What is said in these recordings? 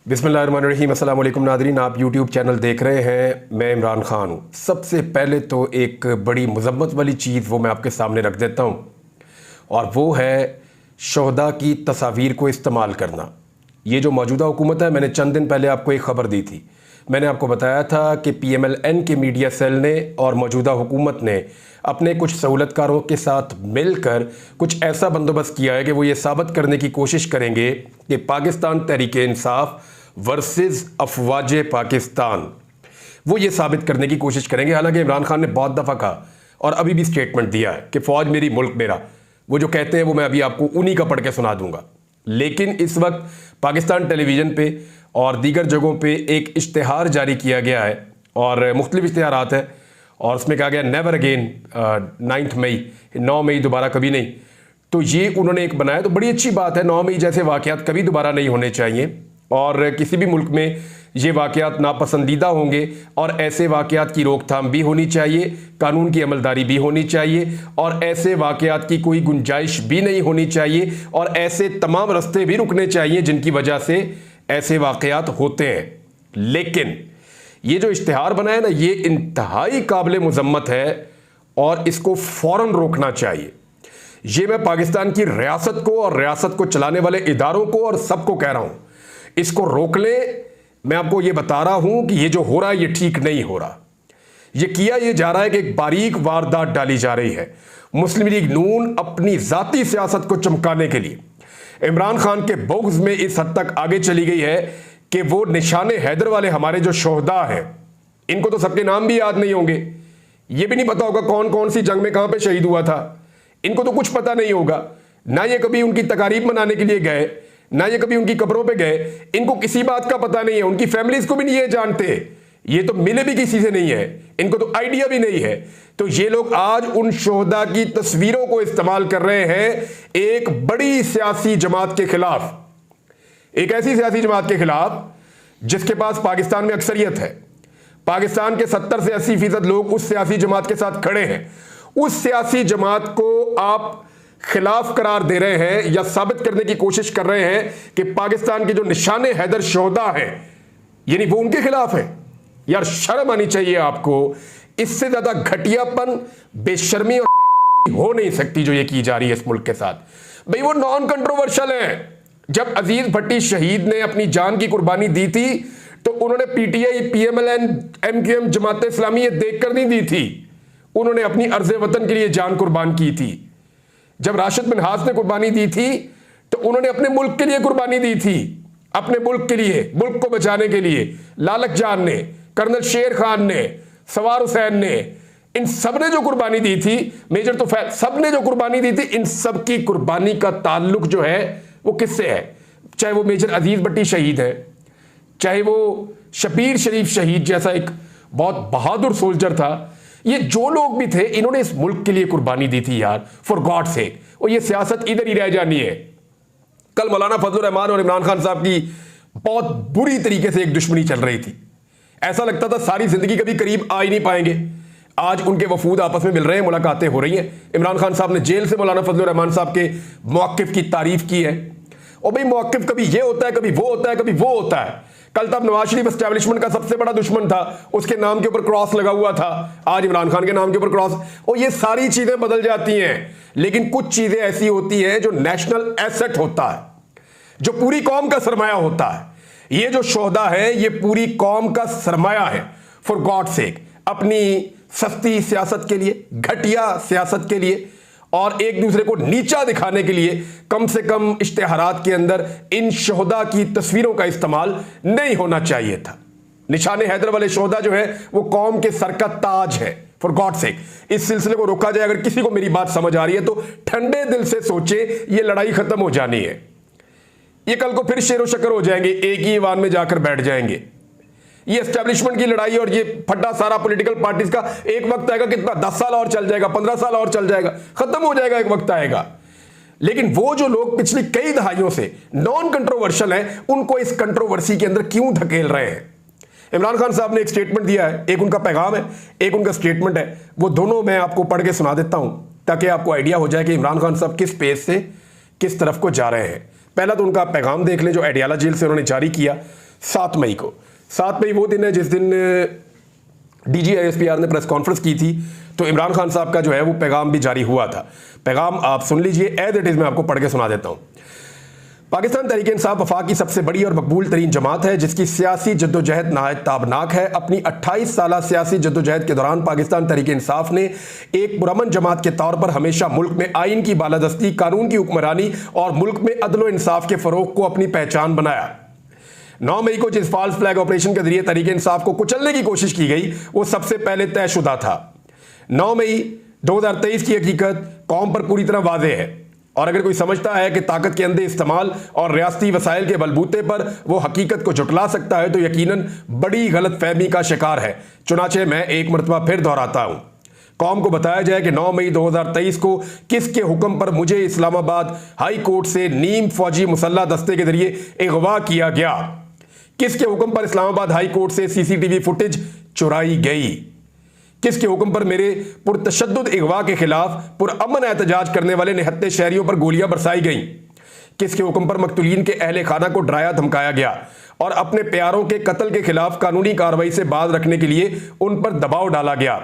बिस्मिल्लाहिर्रहमानिर्रहीम। अस्सलाम वालेकुम नादरीन, आप यूट्यूब चैनल देख रहे हैं। मैं इमरान खान हूँ। सबसे पहले तो एक बड़ी मज़म्मत वाली चीज़ वो मैं आपके सामने रख देता हूँ, और वो है शोहदा की तस्वीर को इस्तेमाल करना। ये जो मौजूदा हुकूमत है, मैंने चंद दिन पहले आपको एक ख़बर दी थी। मैंने आपको बताया था कि PMLN के मीडिया सेल ने और मौजूदा हुकूमत ने अपने कुछ सहूलतकारों के साथ मिलकर कुछ ऐसा बंदोबस्त किया है कि वो ये साबित करने की कोशिश करेंगे कि पाकिस्तान तहरीक इंसाफ वर्सेस अफवाज पाकिस्तान, वो ये साबित करने की कोशिश करेंगे। हालांकि इमरान खान ने बहुत दफ़ा कहा और अभी भी स्टेटमेंट दिया है कि फ़ौज मेरी मुल्क मेरा, वो जो कहते हैं वो मैं अभी आपको उन्हीं का पढ़ के सुना दूंगा। लेकिन इस वक्त पाकिस्तान टेलीविज़न पे और दीगर जगहों पे एक इश्तिहार जारी किया गया है, और मुख्तलिफ इश्तिहारात हैं, और उसमें कहा गया नेवर अगेन 9 मई दोबारा कभी नहीं। तो ये उन्होंने एक बनाया, तो बड़ी अच्छी बात है। 9 मई जैसे वाक़यात कभी दोबारा नहीं होने चाहिए, और किसी भी मुल्क में ये वाक़यात नापसंदीदा होंगे, और ऐसे वाक़यात की रोकथाम भी होनी चाहिए, कानून की अमलदारी भी होनी चाहिए, और ऐसे वाक़यात की कोई गुंजाइश भी नहीं होनी चाहिए, और ऐसे तमाम रास्ते भी रुकने चाहिए जिनकी वजह से ऐसे वाक़यात होते हैं। लेकिन ये जो इश्तिहार बनाया ना, ये इंतहाई काबिल मज़म्मत है और इसको फ़ौरन रोकना चाहिए। ये मैं पाकिस्तान की रियासत को और रियासत को चलाने वाले इदारों को और सबको कह रहा हूँ, इसको रोक ले। मैं आपको ये बता रहा हूं कि ये जो हो रहा है ये ठीक नहीं हो रहा। ये किया ये जा रहा है कि एक बारीक वारदात डाली जा रही है। मुस्लिम लीग नून अपनी जाती सियासत को चमकाने के लिए इमरान खान के बुग़्ज़ में इस हद तक आगे चली गई है कि वो निशाने हैदर वाले हमारे जो शोहदा हैं, इनको तो सबके नाम भी याद नहीं होंगे। ये भी नहीं पता होगा कौन कौन सी जंग में कहां पे शहीद हुआ था। इनको तो कुछ पता नहीं होगा, ना ये कभी उनकी तकारीब मनाने के लिए गए, ना ये कभी उनकी कब्रों पे गए। इनको किसी बात का पता नहीं है, उनकी फैमिलीज को भी नहीं ये जानते, ये तो मिले भी किसी से नहीं है, इनको तो आइडिया भी नहीं है। तो ये लोग आज उन शोहदा की तस्वीरों को इस्तेमाल कर रहे हैं एक बड़ी सियासी जमात के खिलाफ, एक ऐसी सियासी जमात के खिलाफ जिसके पास पाकिस्तान में अक्सरियत है। पाकिस्तान के 70 से 80% लोग उस सियासी जमात के साथ खड़े हैं। उस सियासी जमात को आप खिलाफ करार दे रहे हैं या साबित करने की कोशिश कर रहे हैं कि पाकिस्तान के जो निशाने हैदर शोहदा हैं, यानी वो उनके खिलाफ है। यार शर्म आनी चाहिए आपको। इससे ज्यादा घटियापन, बेशर्मी और हो नहीं सकती जो ये की जा रही है इस मुल्क के साथ। भाई वो नॉन कंट्रोवर्शियल है। जब अजीज भट्टी शहीद ने अपनी जान की कुर्बानी दी थी तो उन्होंने PTI, PMLN, MQM, Jamaat Islami ये देखकर नहीं दी थी, उन्होंने अपनी अर्ज़े वतन के लिए जान कुर्बान की थी। जब राशिद मिन्हाज ने कुर्बानी दी थी तो उन्होंने अपने मुल्क के लिए कुर्बानी दी थी, अपने मुल्क के लिए, मुल्क को बचाने के लिए। लालक जान ने, कर्नल शेर खान ने, सवार हुसैन ने, इन सब ने जो कुर्बानी दी थी, मेजर तो सब ने जो कुर्बानी दी थी, इन सब की कुर्बानी का ताल्लुक जो है वो किससे है? चाहे वो मेजर अजीज भट्टी शहीद है, चाहे वो शबीर शरीफ शहीद जैसा एक बहुत बहादुर सोल्जर था, ये जो लोग भी थे, इन्होंने इस मुल्क के लिए कुर्बानी दी थी यार, फॉर गॉड सेक। और ये सियासत इधर ही रह जानी है। कल मौलाना फजलुर रहमान और इमरान खान साहब की बहुत बुरी तरीके से एक दुश्मनी चल रही थी। ऐसा लगता था सारी जिंदगी कभी करीब आ ही नहीं पाएंगे। आज उनके वफूद आपस में मिल रहे हैं, मुलाकातें हो रही हैं। इमरान खान साहब ने जेल से मौलाना फजलुर रहमान साहब के मौक़िफ़ की तारीफ की है। और भाई मौक़िफ़ कभी ये होता है, कभी वो होता है, कभी वो होता है। कल तब नवाज शरीफ एस्टैब्लिशमेंट का सबसे बड़ा दुश्मन था, उसके नाम के ऊपर क्रॉस लगा हुआ था। आज इमरान खान के नाम के ऊपर क्रॉस। और ये सारी चीजें बदल जाती हैं, लेकिन कुछ चीजें ऐसी होती हैं जो नेशनल एसेट होता है, जो पूरी कौम का सरमाया होता है। ये जो शोहदा है ये पूरी कौम का सरमाया है, फॉर गॉड सेक। अपनी सस्ती सियासत के लिए, घटिया सियासत के लिए और एक दूसरे को नीचा दिखाने के लिए कम से कम इश्तिहारात के अंदर इन शोहदा की तस्वीरों का इस्तेमाल नहीं होना चाहिए था। निशाने हैदर वाले शोहदा जो है वो कौम के सर का ताज है, फॉर गॉड सेक। इस सिलसिले को रोका जाए। अगर किसी को मेरी बात समझ आ रही है तो ठंडे दिल से सोचे, ये लड़ाई खत्म हो जानी है। ये कल को फिर शेरो शक्कर हो जाएंगे, एक ही ईवान में जाकर बैठ जाएंगे। ये एस्टैब्लिशमेंट की लड़ाई और ये फड्डा सारा पॉलिटिकल पार्टीज का एक वक्त आएगा, कितना 10 साल और चल जाएगा, 15 साल और चल जाएगा, खत्म हो जाएगा, एक वक्त आएगा। लेकिन वो जो लोग पिछली कई दहाइयों से नॉन कंट्रोवर्शियल हैं, उनको इस कंट्रोवर्सी के अंदर क्यों धकेल रहे हैं? इमरान खान साहब ने एक स्टेटमेंट दिया है, एक उनका पैगाम है, एक उनका स्टेटमेंट है। वो दोनों मैं आपको पढ़ के सुना देता हूं ताकि आपको आइडिया हो जाए कि इमरान खान साहब किस पेज से किस तरफ को जा रहे हैं। पहला तो उनका पैगाम देख लें जो एडियाला जेल से उन्होंने जारी किया। 7 मई को। 7 मई वो दिन है जिस दिन DGISPR ने प्रेस कॉन्फ्रेंस की थी, तो इमरान खान साहब का जो है वो पैगाम भी जारी हुआ था। पैगाम आप सुन लीजिए, एज इट इज मैं आपको पढ़ के सुना देता हूं। पाकिस्तान तहरीक इंसाफ वफाक की सबसे बड़ी और मकबूल तरीन जमात है, जिसकी सियासी जद्दोजहद नहायत ताबनाक है। अपनी 28 साल सियासी जद्दोजहद के दौरान पाकिस्तान तहरीक इंसाफ ने एक पुरअमन जमात के तौर पर हमेशा मुल्क में आइन की बालादस्ती, कानून की हुक्मरानी और मुल्क में अदल इंसाफ के फरोग को अपनी पहचान बनाया। 9 मई को जिस फॉल्स फ्लैग ऑपरेशन के जरिए तहरीक इंसाफ को कुचलने की कोशिश की गई, वो सबसे पहले तयशुदा था। 9 मई 2023 की हकीकत कौम पर पूरी तरह वाज़ेह है, और अगर कोई समझता है कि ताकत के अंधे इस्तेमाल और रियासती वसाइल के बलबूते पर वो हकीकत को झुटला सकता है, तो यकीनन बड़ी गलत फहमी का शिकार है। चुनाचे मैं एक मरतबा फिर दोहराता हूं, कौम को बताया जाए कि 9 मई 2023 को किसके हुक्म पर मुझे इस्लामाबाद हाई कोर्ट से नीम फौजी मुसल्ला दस्ते के जरिए अगवा किया गया, किसके हुक्म पर इस्लामाबाद हाई कोर्ट से CCTV फुटेज चुराई गई, किसके हुक्म पर मेरे पुरतशद्दुद अगवा के खिलाफ पुरअमन एहतजाज करने वाले निहत्ते शहरियों पर गोलियां बरसाई गईं, किसके हुक्म पर मकतूलीन के अहले खाना को डराया धमकाया गया और अपने प्यारों के कत्ल के खिलाफ कानूनी कार्रवाई से बाज रखने के लिए उन पर दबाव डाला गया,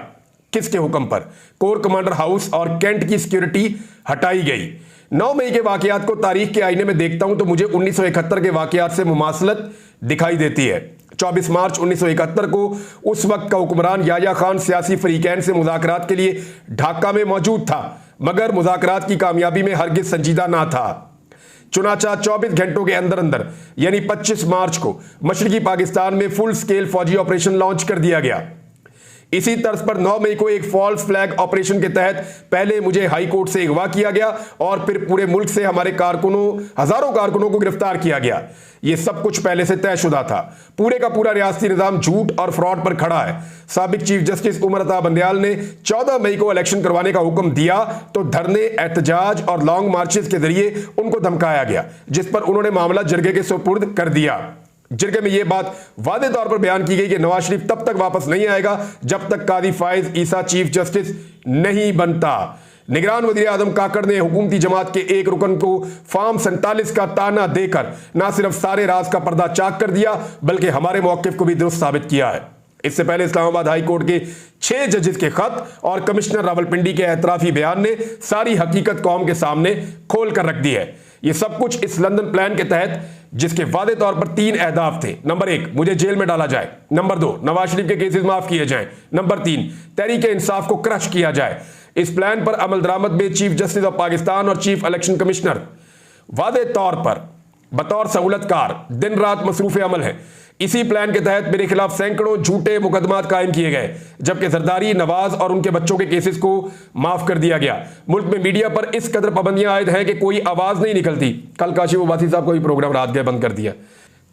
किसके हुक्म पर कोर कमांडर हाउस और कैंट की सिक्योरिटी हटाई गई। 9 मई के वाकयात को तारीख के आईने में देखता हूं तो मुझे 1971 के वाकयात से मुमासलत दिखाई देती है। 24 मार्च 1971 को उस वक्त का हुक्मरान याया खान सियासी फरीकैन से मुज़ाकरात के लिए ढाका में मौजूद था, मगर मुज़ाकरात की कामयाबी में हरगिज संजीदा ना था। चुनाचा 24 घंटों के अंदर अंदर यानी 25 मार्च को मशरकी पाकिस्तान में फुल स्केल फौजी ऑपरेशन लॉन्च कर दिया गया। इसी तर्ज पर 9 मई को एक फॉल्स फ्लैग ऑपरेशन के तहत पहले मुझे हाई कोर्ट से अगवा किया गया और फिर पूरे मुल्क से हमारे हजारों कारकुनों को गिरफ्तार किया गया। यह सब कुछ पहले से तयशुदा था। पूरे का पूरा रियासती निजाम झूठ और फ्रॉड पर खड़ा है। साबिक चीफ जस्टिस उमर अता बंदयाल ने 14 मई को इलेक्शन करवाने का हुक्म दिया तो धरने, एहतजाज और लॉन्ग मार्चेस के जरिए उनको धमकाया गया, जिस पर उन्होंने मामला जिरगे के सुपुर्द कर दिया। जिरगे में यह बात वादे तौर पर बयान की गई कि नवाज शरीफ तब तक वापस नहीं आएगा जब तक कादी फाइज ईसा चीफ जस्टिस नहीं बनता। निगरान वजीर आजम काकड़ ने हुकूमती जमात के एक रुकन को फॉर्म 47 का ताना देकर न सिर्फ सारे राज का पर्दा चाक कर दिया बल्कि हमारे मौकिफ को भी दुरुस्त साबित किया है। इससे पहले इस्लामाबाद हाई कोर्ट के 6 जजेस के खत और कमिश्नर रावलपिंडी के एतराफी बयान ने सारी हकीकत कौम के सामने खोल कर रख दी है। ये सब कुछ इस लंदन प्लान के तहत, जिसके वादे तौर पर 3 अहदाफ थे। नंबर 1, मुझे जेल में डाला जाए। नंबर 2, नवाज शरीफ के केसेस माफ किए जाएं। नंबर 3, तहरीक इंसाफ को क्रश किया जाए। इस प्लान पर अमल दरामद में चीफ जस्टिस ऑफ पाकिस्तान और चीफ इलेक्शन कमिश्नर वादे तौर पर बतौर सहूलतकार दिन रात मसरूफ अमल है। इसी प्लान के तहत मेरे खिलाफ सैकड़ों झूठे मुकदमात कायम किए गए, जबकि जरदारी, नवाज और उनके बच्चों के केसेस को माफ कर दिया गया। मुल्क में मीडिया पर इस कदर पाबंदियां आयद हैं कि कोई आवाज नहीं निकलती। कल काशिफ उबासी साहब को भी प्रोग्राम रात गए बंद कर दिया।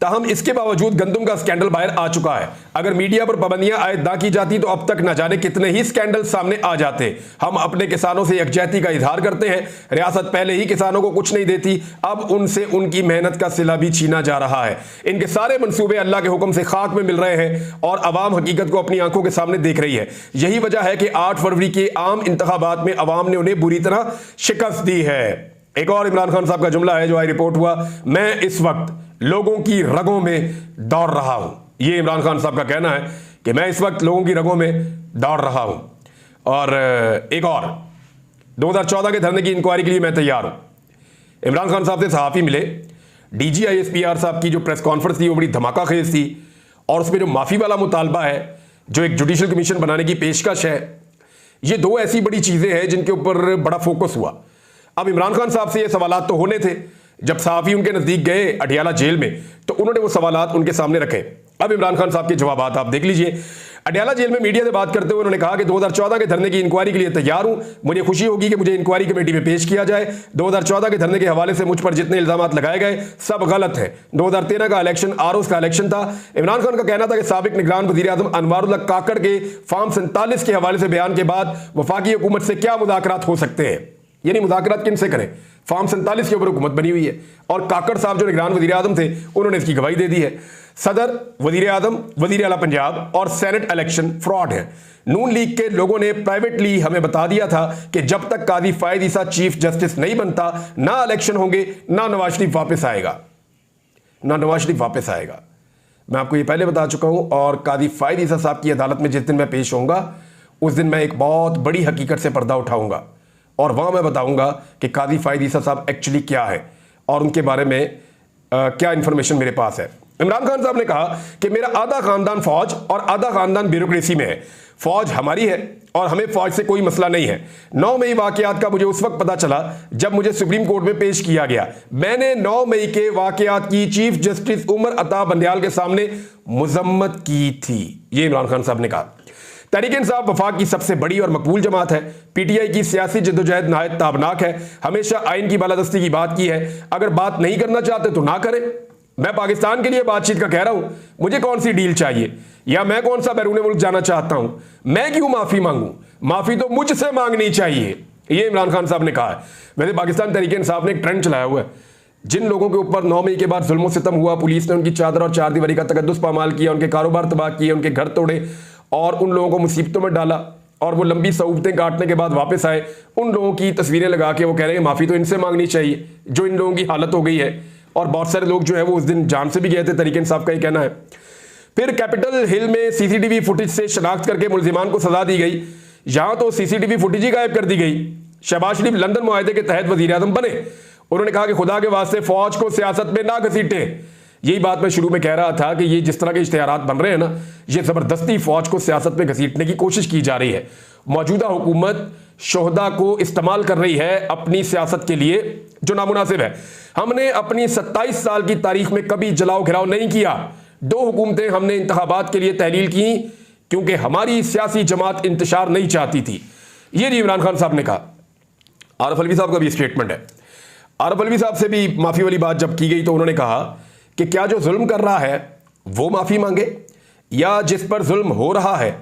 ताहम इसके बावजूद गंदम का स्कैंडल बाहर आ चुका है। अगर मीडिया पर पाबंदियां आयद ना की जाती तो अब तक न जाने कितने ही स्कैंडल सामने आ जाते। हम अपने किसानों से यकजहती का इजहार करते हैं। रियासत पहले ही किसानों को कुछ नहीं देती, अब उनसे उनकी मेहनत का सिला भी छीना जा रहा है। इनके सारे मंसूबे अल्लाह के हुक्म से खाक में मिल रहे हैं और अवाम हकीकत को अपनी आंखों के सामने देख रही है। यही वजह है कि 8 फरवरी के आम इंतखाबात में अवाम ने उन्हें बुरी तरह शिकस्त दी है। एक और इमरान खान साहब का जुमला है जो आई रिपोर्ट हुआ, मैं इस वक्त लोगों की रगों में दौड़ रहा हूं। यह इमरान खान साहब का कहना है कि मैं इस वक्त लोगों की रगों में दौड़ रहा हूं। और एक और 2014 के धरने की इंक्वायरी के लिए मैं तैयार हूं। इमरान खान साहब से सहाफी मिले। DGISPR साहब की जो प्रेस कॉन्फ्रेंस थी वो बड़ी धमाका खेज थी और उसमें जो माफी वाला मुतालबा है, जो एक जुडिशल कमीशन बनाने की पेशकश है, ये 2 ऐसी बड़ी चीजें हैं जिनके ऊपर बड़ा फोकस हुआ। अब इमरान खान साहब से ये सवालात तो होने थे। जब सहाफी उनके नजदीक गए अडियाला जेल में तो उन्होंने वो सवालात उनके सामने रखे। अब इमरान खान साहब के जवाबात आप देख लीजिए। अडियाला जेल में मीडिया से बात करते हुए उन्होंने कहा कि 2014 के धरने की इंक्वायरी के लिए तैयार हूं। मुझे खुशी होगी कि मुझे इंक्वायरी कमेटी में पेश किया जाए। 2014 के धरने के हवाले से मुझ पर जितने इल्जाम लगाए गए सब गलत हैं। 2013 का इलेक्शन आरओस का इलेक्शन था। इमरान खान का कहना था कि साबिक निगरान वजीर आजम अनवारुल्लाह काकड़ के फॉर्म 47 के हवाले से बयान के बाद वफाकी हुकूमत से क्या मुज़ाकरात हो सकते हैं, यानी मुज़ाकरात किन से करें। फॉर्म 47 के ऊपर हुकूमत बनी हुई है और काकड़ साहब जो निगरान वजीर आजम थे उन्होंने इसकी गवाही दे दी है। सदर, वजीर आजम, वजीर आला पंजाब और सेनेट इलेक्शन फ्रॉड है। नून लीग के लोगों ने प्राइवेटली हमें बता दिया था कि जब तक कादी फायद ईसा चीफ जस्टिस नहीं बनता ना इलेक्शन होंगे, ना नवाज शरीफ वापस आएगा, ना नवाज शरीफ वापस आएगा। मैं आपको ये पहले बता चुका हूँ। और कादी फ़ाइद ईसा साहब की अदालत में जिस दिन मैं पेश होऊंगा उस दिन मैं एक बहुत बड़ी हकीकत से पर्दा उठाऊंगा और वहाँ मैं बताऊंगा कि कादी फ़ाइद ईसा साहब एक्चुअली क्या है और उनके बारे में क्या इंफॉर्मेशन मेरे पास है। इमरान खान साहब ने कहा कि मेरा आधा खानदान फौज और आधा खानदान ब्यूरोक्रेसी में है। फौज हमारी है और हमें फौज से कोई मसला नहीं है। 9 मई वाकयात का मुझे उस वक्त पता चला जब मुझे सुप्रीम कोर्ट में पेश किया गया। मैंने 9 मई के वाकयात की चीफ जस्टिस उमर अता बंदयाल के सामने मुजम्मत की थी। ये इमरान खान साहब ने कहा। तहरीक-ए-इंसाफ वफाक की सबसे बड़ी और मकबूल जमात है। पीटीआई की सियासी जद्दोजहद नहायत ताबनाक है। हमेशा आइन की बालादस्ती की बात की है। अगर बात नहीं करना चाहते तो ना करें। मैं पाकिस्तान के लिए बातचीत का कह रहा हूं। मुझे कौन सी डील चाहिए या मैं कौन सा बैरून मुल्क जाना चाहता हूं? मैं क्यों माफी मांगूं? माफी तो मुझसे मांगनी चाहिए। ये इमरान खान साहब ने कहा है। वैसे पाकिस्तान तहरीक-ए-इंसाफ ने एक ट्रेंड चलाया हुआ है। जिन लोगों के ऊपर 9 मई के बाद जुल्म सितम हुआ, पुलिस ने उनकी चादर और चार दीवारी का तकद्दुस पामाल किया, उनके कारोबार तबाह किए, उनके घर तोड़े और उन लोगों को मुसीबतों में डाला और वो लंबी सऊबतें काटने के बाद वापस आए, उन लोगों की तस्वीरें लगा के वो कह रहे हैं माफी तो इनसे मांगनी चाहिए जो इन लोगों की हालत हो गई है। और बहुत सारे लोग जो है वो उस दिन जान से भी गए थे, तहरीक-ए-इंसाफ का ही कहना है। फिर कैपिटल हिल में सीसीटीवी फुटेज से शनाख्त करके मुलजिमान को सजा दी गई। यहां तो सीसीटीवी फुटेज ही गायब कर दी गई। शहबाज शरीफ लंदन मुआहदे के तहत वजीर आजम बने। उन्होंने कहा कि खुदा के वास्ते फौज को सियासत में ना घसीटे। यही बात मैं शुरू में कह रहा था कि ये जिस तरह के इश्तिहारात बन रहे हैं ना, ये जबरदस्ती फौज को सियासत में घसीटने की कोशिश की जा रही है। मौजूदा हुकूमत शोहदा को इस्तेमाल कर रही है अपनी सियासत के लिए, जो नामुनासिब है। हमने अपनी 27 साल की तारीख में कभी जलाओ घिराव नहीं किया। 2 हुकूमतें हमने इंतखाबात के लिए तहलील की क्योंकि हमारी सियासी जमात इंतशार नहीं चाहती थी। ये इमरान खान साहब ने कहा। आरिफ अलवी साहब का भी स्टेटमेंट है। आरिफ अलवी साहब से भी माफी वाली बात जब की गई तो उन्होंने कहा कि क्या जो जुल्म कर रहा है वो माफी मांगे या जिस पर जुल्म हो रहा है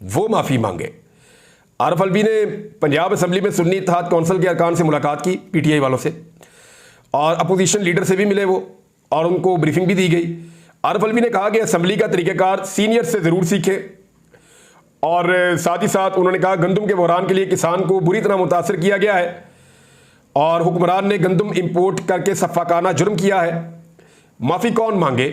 वो माफी मांगे। आरिफ अलवी ने पंजाब असेंबली में सुन्नी इत्तेहाद कौंसिल के अरकान से मुलाकात की, पीटीआई वालों से, और अपोजिशन लीडर से भी मिले वो और उनको ब्रीफिंग भी दी गई। आरिफ अलवी ने कहा कि असेंबली का तरीक़ेकार सीनियर से ज़रूर सीखे और साथ ही साथ उन्होंने कहा गंदम के बहरान के लिए किसान को बुरी तरह मुतासर किया गया है और हुक्मरान ने गंदम इंपोर्ट करके सफ़ाकाना जुर्म किया है। माफ़ी कौन मांगे,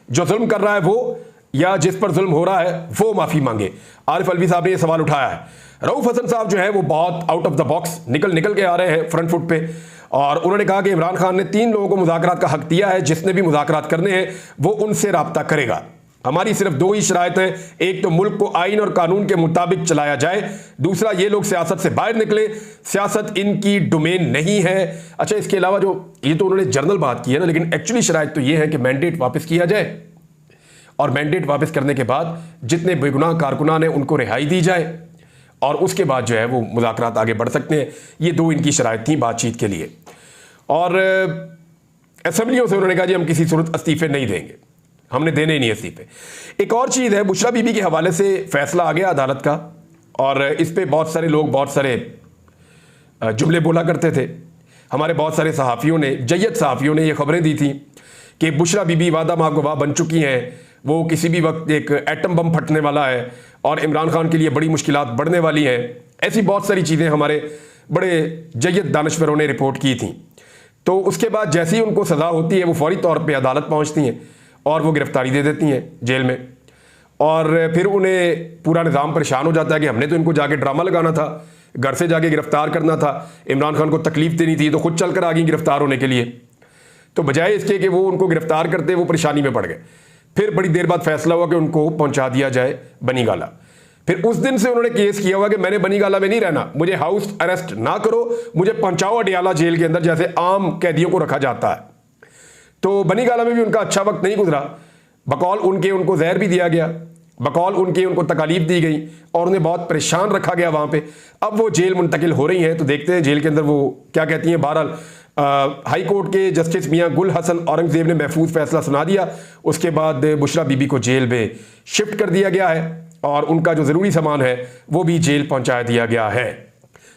जो जुल्म कर रहा है वो या जिस पर जुल्म हो रहा है वो माफ़ी मांगे। आरिफ अलवी साहब ने यह सवाल उठाया है। रऊफ हसन साहब जो है वो बहुत आउट ऑफ द बॉक्स निकल के आ रहे हैं फ्रंट फुट पे और उन्होंने कहा कि इमरान खान ने 3 लोगों को मुज़ाकरात का हक दिया है। जिसने भी मुज़ाकरात करने हैं वो उनसे राब्ता करेगा। हमारी सिर्फ 2 ही शराइत है, एक तो मुल्क को आइन और कानून के मुताबिक चलाया जाए, दूसरा ये लोग सियासत से बाहर निकले, सियासत इनकी डोमेन नहीं है। अच्छा, इसके अलावा जो ये तो उन्होंने जर्नल बात की है ना, लेकिन एक्चुअली शराइत तो ये है कि मैंडेट वापस किया जाए और मैंडेट वापस करने के बाद जितने बेगुनाह कारकुनान हैं उनको रिहाई दी जाए और उसके बाद जो है वो मुज़ाकरात आगे बढ़ सकते हैं। ये 2 इनकी शराइत थी बातचीत के लिए। और असेंबलियों से उन्होंने कहा जी हम किसी सूरत इस्तीफे नहीं देंगे, हमने देने ही नहीं इस्तीफे। एक और चीज़ है, बुशरा बीबी के हवाले से फैसला आ गया अदालत का और इस पर बहुत सारे लोग बहुत सारे जुमले बोला करते थे। हमारे बहुत सारे सहाफ़ियों ने, जय्यद सहाफ़ियों ने ये खबरें दी थी कि बुशरा बीबी वादा माह गवाह बन चुकी हैं, वो किसी भी वक्त एक एटम बम फटने वाला है और इमरान खान के लिए बड़ी मुश्किलात बढ़ने वाली हैं। ऐसी बहुत सारी चीज़ें हमारे बड़े जय्यद दानश्वरों ने रिपोर्ट की थी। तो उसके बाद जैसे ही उनको सज़ा होती है वो फौरी तौर पे अदालत पहुंचती हैं और वो गिरफ्तारी दे देती हैं जेल में और फिर उन्हें पूरा निज़ाम परेशान हो जाता है कि हमने तो इनको जाके ड्रामा लगाना था, घर से जाके गिरफ्तार करना था, इमरान खान को तकलीफ देनी थी, तो खुद चल कर आ गई गिरफ्तार होने के लिए। तो बजाय इसके कि वो उनको गिरफ्तार करते वो परेशानी में पड़ गए। फिर बड़ी देर बाद फैसला हुआ कि उनको पहुंचा दिया जाए बनीगाला। फिर उस दिन से उन्होंने केस किया हुआ कि मैंने बनीगाला में नहीं रहना, मुझे हाउस अरेस्ट ना करो, मुझे पहुंचाओ अडियाला जेल के अंदर जैसे आम कैदियों को रखा जाता है। तो बनीगाला में भी उनका अच्छा वक्त नहीं गुजरा। बकौल उनके उनको जहर भी दिया गया, बकौल उनके उनको तकालीफ दी गई और उन्हें बहुत परेशान रखा गया वहाँ पे। अब वो जेल मुंतकिल हो रही हैं तो देखते हैं जेल के अंदर वो क्या कहती हैं। बहरहाल हाई कोर्ट के जस्टिस मियां गुल हसन औरंगजेब ने महफूज फैसला सुना दिया। उसके बाद बुशरा बीबी को जेल में शिफ्ट कर दिया गया है और उनका जो ज़रूरी सामान है वो भी जेल पहुंचा दिया गया है।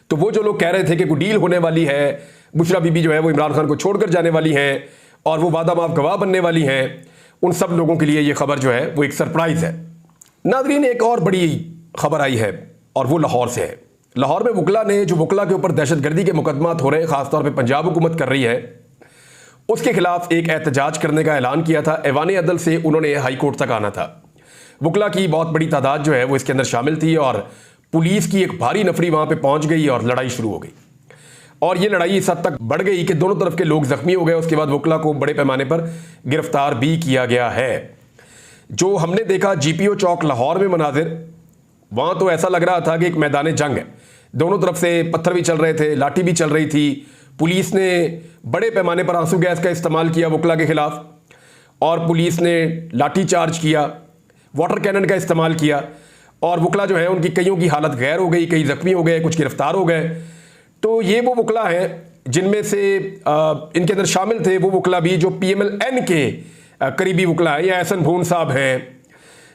तो वो जो लोग कह रहे थे कि कोई डील होने वाली है, बुशरा बीबी जो है वो इमरान खान को छोड़कर जाने वाली हैं और वो वादा माफ गवाह बनने वाली हैं, उन सब लोगों के लिए ये खबर जो है वो एक सरप्राइज़ है। नाज़रीन, एक और बड़ी खबर आई है और वो लाहौर से है। लाहौर में वकला ने, जो वकला के ऊपर दहशतगर्दी के मुकदमात हो रहे हैं, ख़ासतौर पे पंजाब हुकूमत कर रही है, उसके खिलाफ एक एहतजाज करने का ऐलान किया था। ऐवान अदल से उन्होंने हाई कोर्ट तक आना था। वकला की बहुत बड़ी तादाद जो है वो इसके अंदर शामिल थी और पुलिस की एक भारी नफरी वहां पे पहुंच गई और लड़ाई शुरू हो गई। और ये लड़ाई इस हद तक बढ़ गई कि दोनों तरफ के लोग जख्मी हो गए। उसके बाद वकला को बड़े पैमाने पर गिरफ्तार भी किया गया है। जो हमने देखा GPO चौक लाहौर में मनाजिर, वहां तो ऐसा लग रहा था कि एक मैदान जंग है। दोनों तरफ से पत्थर भी चल रहे थे, लाठी भी चल रही थी। पुलिस ने बड़े पैमाने पर आंसू गैस का इस्तेमाल किया वकला के खिलाफ और पुलिस ने लाठी चार्ज किया, वाटर कैनन का इस्तेमाल किया और वकला जो है उनकी कईयों की हालत गैर हो गई, कई जख्मी हो गए, कुछ गिरफ्तार हो गए। तो ये वो वकला हैं जिनमें से इनके अंदर शामिल थे वो वकला भी जो PMLN के करीबी वकला है, या एहसन भून साहब हैं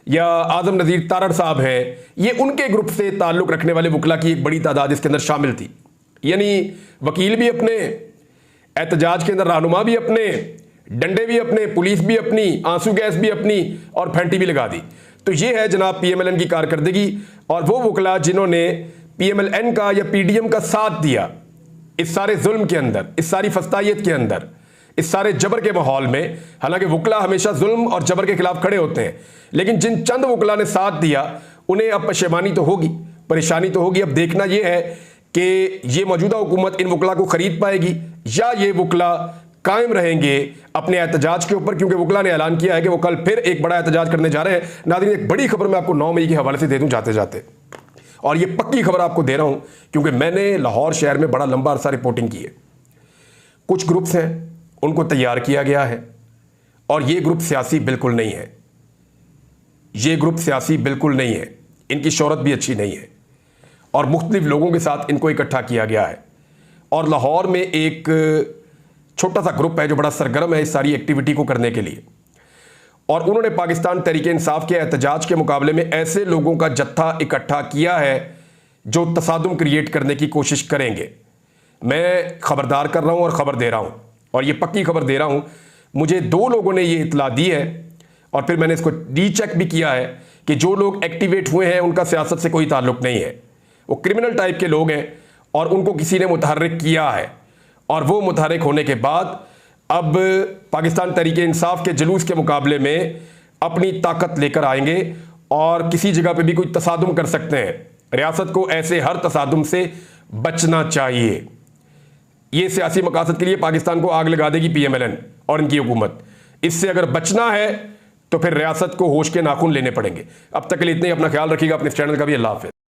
या आजम नज़ीर तारड़ साहब हैं। ये उनके ग्रुप से ताल्लुक़ रखने वाले वकला की एक बड़ी तादाद इसके अंदर शामिल थी। यानी वकील भी अपने, एहतजाज के अंदर रहनुमा भी अपने, डंडे भी अपने, पुलिस भी अपनी, आंसू गैस भी अपनी और फैंटी भी लगा दी। तो ये है जनाब PMLN की कारकर्दगी। और वो वकला जिन्होंने PMLN का या PDM का साथ दिया इस सारे जुल्म के अंदर, इस सारी फस्तायत के अंदर, इस सारे जबर के माहौल में। हालांकि वकला हमेशा जुल्म और जबर के खिलाफ खड़े होते हैं, लेकिन जिन चंद वकला ने साथ दिया उन्हें अब पशेमानी तो होगी, परेशानी तो होगी। अब देखना यह है कि ये मौजूदा हुकूमत इन वकला को खरीद पाएगी या ये वकला कायम रहेंगे अपने एहतजाज के ऊपर, क्योंकि वकला ने ऐलान किया है कि वो कल फिर एक बड़ा एहतजाज करने जा रहे हैं। नाज़रीन, एक बड़ी खबर मैं आपको 9 मई के हवाले से दे दूं जाते जाते, और ये पक्की खबर आपको दे रहा हूं क्योंकि मैंने लाहौर शहर में बड़ा लंबा अरसा रिपोर्टिंग की है। कुछ ग्रुप्स हैं, उनको तैयार किया गया है और ये ग्रुप सियासी बिल्कुल नहीं है। ये ग्रुप सियासी बिल्कुल नहीं है, इनकी शोहरत भी अच्छी नहीं है और मुख्तलिफ लोगों के साथ इनको इकट्ठा किया गया है। और लाहौर में एक छोटा सा ग्रुप है जो बड़ा सरगर्म है इस सारी एक्टिविटी को करने के लिए, और उन्होंने पाकिस्तान तहरीक इंसाफ के एहतजाज के मुकाबले में ऐसे लोगों का जत्था इकट्ठा किया है जो तसादुम क्रिएट करने की कोशिश करेंगे। मैं खबरदार कर रहा हूं और खबर दे रहा हूं, और ये पक्की खबर दे रहा हूं। मुझे 2 लोगों ने ये इतला दी है और फिर मैंने इसको रीचेक भी किया है कि जो लोग एक्टिवेट हुए हैं उनका सियासत से कोई ताल्लुक नहीं है। वो क्रिमिनल टाइप के लोग हैं और उनको किसी ने मुतहर्रिक किया है, और वो मुतहर्रिक होने के बाद अब पाकिस्तान तहरीक इंसाफ के जुलूस के मुकाबले में अपनी ताकत लेकर आएंगे और किसी जगह पे भी कोई तसादुम कर सकते हैं। रियासत को ऐसे हर तसादुम से बचना चाहिए। ये सियासी मकासद के लिए पाकिस्तान को आग लगा देगी PMLN और इनकी हुकूमत। इससे अगर बचना है तो फिर रियासत को होश के नाखून लेने पड़ेंगे। अब तक के लिए इतने ही। अपना ख्याल रखिएगा, अपने चैनल का भी। अल्लाह हाफ़िज़।